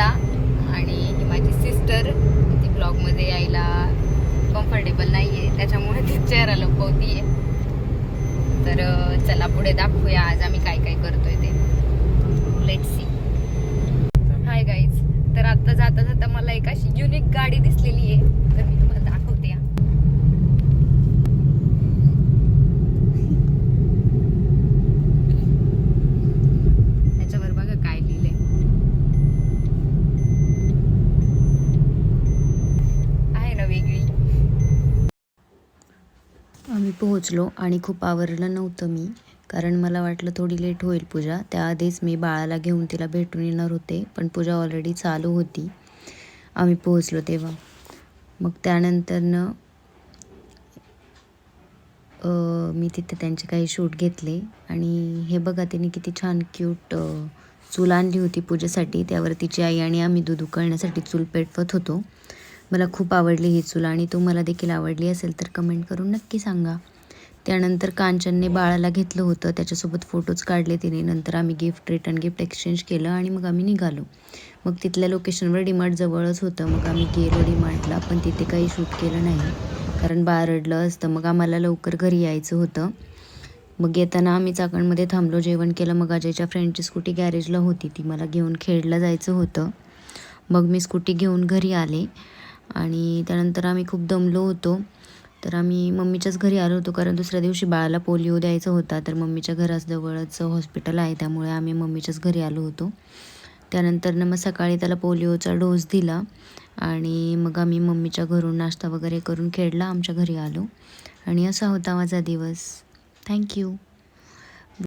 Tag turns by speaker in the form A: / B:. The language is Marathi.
A: मला, आणि ही माझी सिस्टर, ती ब्लॉगमध्ये यायला कम्फर्टेबल नाही आहे, त्याच्यामुळे ती चेहरा लपवती आहे. तर चला पुढे दाखवूया आज आम्ही काय काय करतोय ते. Let's see. हाय गाईज, तर आता जाता जाता मला एक अशी युनिक गाडी दिसलेली आहे, तर मी तुम्हाला दाखवते. त्याच्यावर बघा काय लिहिलंय. आहे ना वेगळी. आम्ही पोहोचलो आणि खूप आवरलं नव्हतं मी, कारण मला वाटलं थोडी लेट होईल पूजा. त्याआधीच मी बाळाला घेऊन तिला भेटून येणार होते, पण पूजा ऑलरेडी चालू होती आम्ही पोहोचलो तेव्हा. मग त्यानंतरनं मी तिथे त्यांचे काही शूट घेतले. आणि हे बघा, तिने किती छान क्यूट चूल आणली होती पूजेसाठी. त्यावर तिची आई आणि आम्ही दूध उकळण्यासाठी चूल पेटवत होतो. मला खूप आवडली ही चूल, आणि तुम्हाला देखील आवडली असेल तर कमेंट करून नक्की सांगा. त्यानंतर कांचनने बाळाला घेतलं होतं, त्याच्यासोबत फोटोज काढले तिने. नंतर आम्ही रिटर्न गिफ्ट एक्सचेंज केलं आणि मग आम्ही निघालो. मग तिथल्या लोकेशनवर डीमार्ट जवळच होतं, मग आम्ही गेलो डीमार्टला, पण तिथे काही शूट केलं नाही कारण बाळ रडलं असतं. मग आम्हाला लवकर घरी यायचं होतं. मग येताना आम्ही चाकणमध्ये थांबलो, जेवण केलं. मग अजयच्या फ्रेंडची स्कूटी गॅरेजला होती, ती मला घेऊन खेडला जायचं होतं. मग मी स्कूटी घेऊन घरी आले, आणि त्यानंतर आम्ही खूप दमलो होतो. तर आम्ही मम्मीच्याच घरी आलो होतो, कारण दुसऱ्या दिवशी बाळाला पोलिओ द्यायचा होता. तर मम्मीच्या घराजवळच हॉस्पिटल आहे, त्यामुळे आम्ही मम्मीच्याच घरी आलो होतो. त्यानंतर मग सकाळी त्याला पोलिओचा डोस दिला, आणि मग आम्ही मम्मीच्या घरून नाश्ता वगैरे करून खेडला आमच्या घरी आलो. आणि असा होता माझा दिवस. थँक्यू.